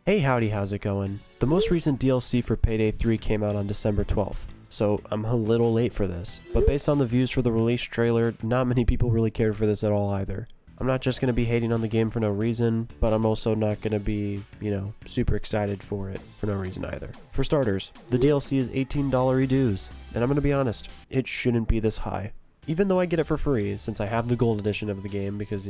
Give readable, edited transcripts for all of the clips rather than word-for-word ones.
Hey howdy, how's it going? The most recent DLC for Payday 3 came out on December 12th, so I'm a little late for this. But based on the views for the release trailer, not many people really cared for this at all either. I'm not just going to be hating on the game for no reason, but I'm also not going to be, super excited for it for no reason either. For starters, the DLC is $18 dues, and I'm going to be honest, it shouldn't be this high. Even though I get it for free, since I have the gold edition of the game because,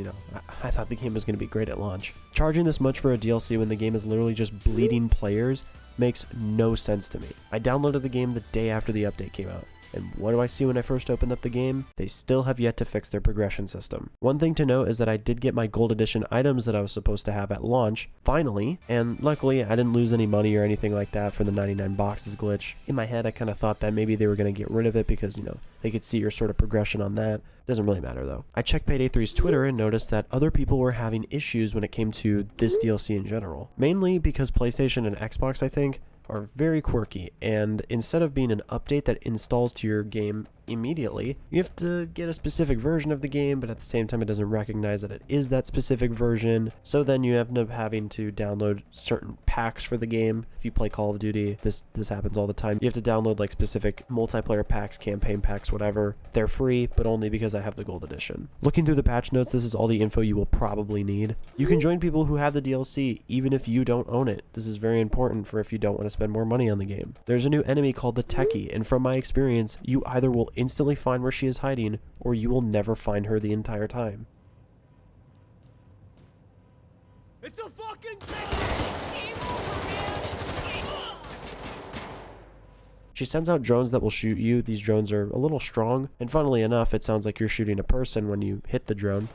I thought the game was going to be great at launch. Charging this much for a DLC when the game is literally just bleeding players makes no sense to me. I downloaded the game the day after the update came out. And what do I see when I first opened up the game? They still have yet to fix their progression system. One thing to note is that I did get my gold edition items that I was supposed to have at launch, finally, and luckily I didn't lose any money or anything like that for the 99 boxes glitch. In my head, I kind of thought that maybe they were going to get rid of it because, they could see your sort of progression on that. Doesn't really matter though. I checked Payday 3's Twitter and noticed that other people were having issues when it came to this DLC in general. Mainly because PlayStation and Xbox, I think, are very quirky, and instead of being an update that installs to your game immediately, you have to get a specific version of the game, but at the same time it doesn't recognize that it is that specific version, so then you end up having to download certain packs for the game. If you play Call of Duty, this happens all the time. You have to download like specific multiplayer packs, campaign packs, whatever. They're free, but only because I have the gold edition. Looking through the patch notes, this is all the info you will probably need. You can join people who have the DLC even if you don't own it. This is very important for if you don't want to spend more money on the game. There's a new enemy called the Techie, and from my experience, you either will instantly find where she is hiding, or you will never find her the entire time. It's a fucking game over, man! She sends out drones that will shoot you. These drones are a little strong, and funnily enough, it sounds like you're shooting a person when you hit the drone.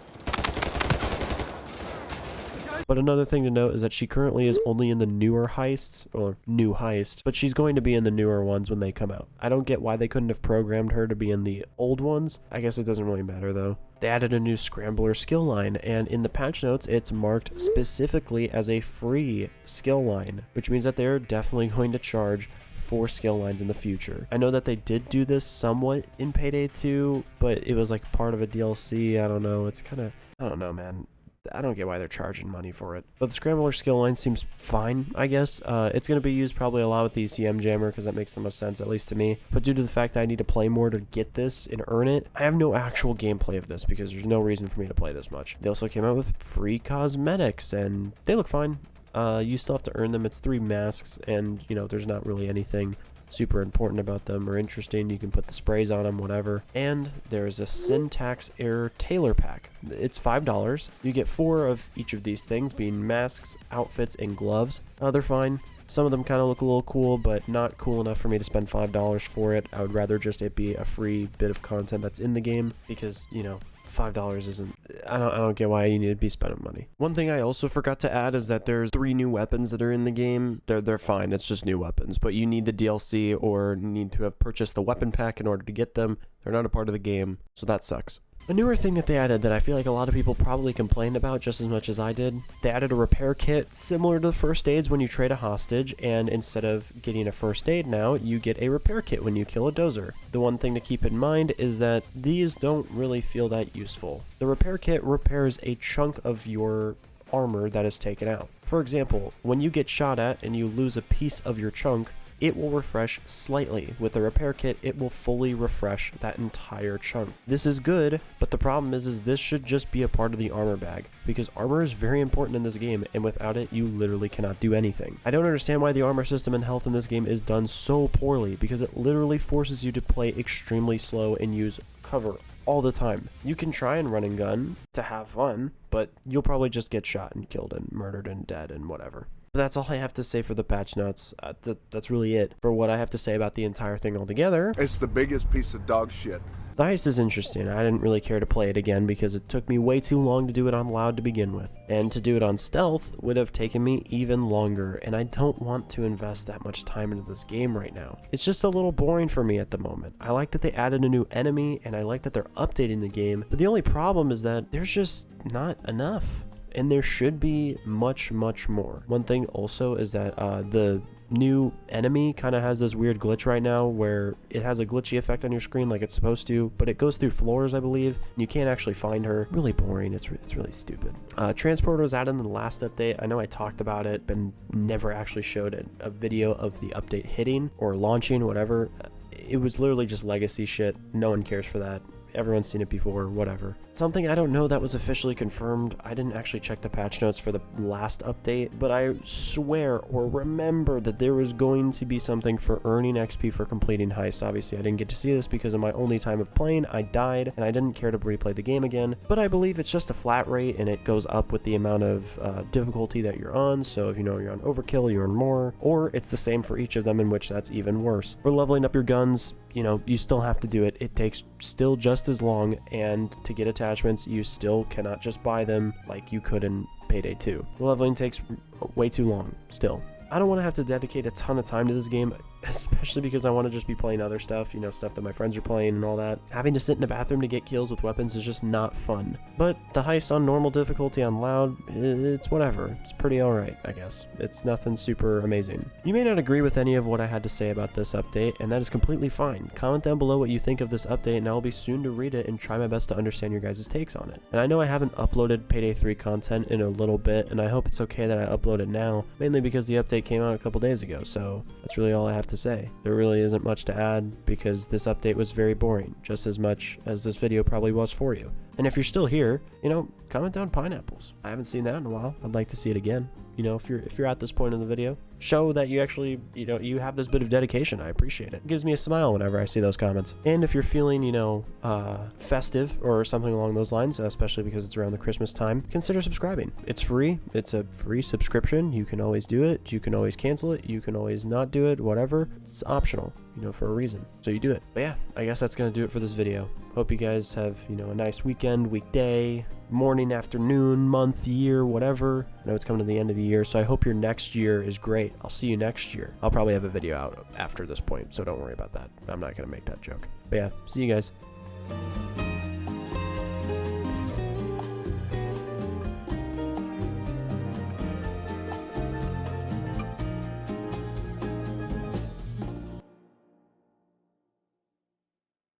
But another thing to note is that she currently is only in the newer heists, or new heist, but she's going to be in the newer ones when they come out. I don't get why they couldn't have programmed her to be in the old ones. I guess it doesn't really matter though. They added a new Scrambler skill line, and in the patch notes, it's marked specifically as a free skill line, which means that they're definitely going to charge for skill lines in the future. I know that they did do this somewhat in Payday 2, but it was like part of a DLC. I don't know. It's kind of, I don't know, man. I don't get why they're charging money for it. But the Scrambler skill line seems fine, I guess. It's going to be used probably a lot with the ECM jammer because that makes the most sense, at least to me. But due to the fact that I need to play more to get this and earn it, I have no actual gameplay of this because there's no reason for me to play this much. They also came out with free cosmetics and they look fine. You still have to earn them. It's 3 masks and, there's not really anything super important about them or interesting. You can put the sprays on them, whatever. And there's a syntax error tailor pack. It's $5. You get 4 of each of these things, being masks, outfits, and gloves. They're fine. Some of them kind of look a little cool, but not cool enough for me to spend $5 for it. I would rather just it be a free bit of content that's in the game because, $5 isn't, I don't get why you need to be spending money. One thing I also forgot to add is that there's 3 new weapons that are in the game. They're fine, it's just new weapons, but you need the DLC or need to have purchased the weapon pack in order to get them. They're not a part of the game, so that sucks. A newer thing that they added that I feel like a lot of people probably complained about just as much as I did, they added a repair kit similar to first aids when you trade a hostage, and instead of getting a first aid now, you get a repair kit when you kill a dozer. The one thing to keep in mind is that these don't really feel that useful. The repair kit repairs a chunk of your armor that is taken out. For example, when you get shot at and you lose a piece of your chunk, it will refresh slightly. With the repair kit, it will fully refresh that entire chunk. This is good, but the problem is this should just be a part of the armor bag, because armor is very important in this game, and without it, you literally cannot do anything. I don't understand why the armor system and health in this game is done so poorly, because it literally forces you to play extremely slow and use cover all the time. You can try and run and gun to have fun, but you'll probably just get shot and killed and murdered and dead and whatever. But that's all I have to say for the patch notes. That's really it for what I have to say about the entire thing altogether. It's the biggest piece of dog shit. The heist is interesting. I didn't really care to play it again because it took me way too long to do it on loud to begin with. And to do it on stealth would have taken me even longer, and I don't want to invest that much time into this game right now. It's just a little boring for me at the moment. I like that they added a new enemy, and I like that they're updating the game, but the only problem is that there's just not enough. And there should be much more. One thing also is that the new enemy kind of has this weird glitch right now where it has a glitchy effect on your screen like it's supposed to, but it goes through floors, I believe, and you can't actually find her. Really boring. It's really stupid. Transporter was added in the last update. I know I talked about it, but never actually showed a video of the update hitting or launching, whatever. It was literally just legacy shit. No one cares for that. Everyone's seen it before, whatever. Something I don't know that was officially confirmed. I didn't actually check the patch notes for the last update, but I swear or remember that there was going to be something for earning XP for completing heists. Obviously, I didn't get to see this because of my only time of playing. I died, and I didn't care to replay the game again, but I believe it's just a flat rate, and it goes up with the amount of difficulty that you're on. So if you know you're on overkill, you earn more, or it's the same for each of them, in which that's even worse. For leveling up your guns, you know, you still have to do it. It takes still just as long, and to get attachments, you still cannot just buy them like you could in Payday 2. The leveling takes way too long still. I don't want to have to dedicate a ton of time to this game, especially because I want to just be playing other stuff, you know, stuff that my friends are playing and all that. Having to sit in a bathroom to get kills with weapons is just not fun. But the heist on normal difficulty on loud, it's whatever. It's pretty alright, I guess. It's nothing super amazing. You may not agree with any of what I had to say about this update, and that is completely fine. Comment down below what you think of this update, and I will be soon to read it and try my best to understand your guys' takes on it. And I know I haven't uploaded Payday 3 content in a little bit, and I hope it's okay that I upload it now, mainly because the update came out a couple days ago, so that's really all I have to say. There really isn't much to add because this update was very boring, just as much as this video probably was for you. And if you're still here, you know, comment down pineapples. I haven't seen that in a while. I'd like to see it again. You know, if you're at this point in the video, show that you actually, you know, you have this bit of dedication. I appreciate it. It gives me a smile whenever I see those comments. And if you're feeling, you know, festive or something along those lines, especially because it's around the Christmas time, consider subscribing. It's free. It's a free subscription. You can always do it. You can always cancel it. You can always not do it, whatever. It's optional, you know, for a reason. So you do it. But yeah, I guess that's going to do it for this video. Hope you guys have, you know, a nice weekend, weekday, morning, afternoon, month, year, whatever. I know it's coming to the end of the year, so I hope your next year is great. I'll see you next year. I'll probably have a video out after this point, so don't worry about that. I'm not going to make that joke. But yeah, see you guys.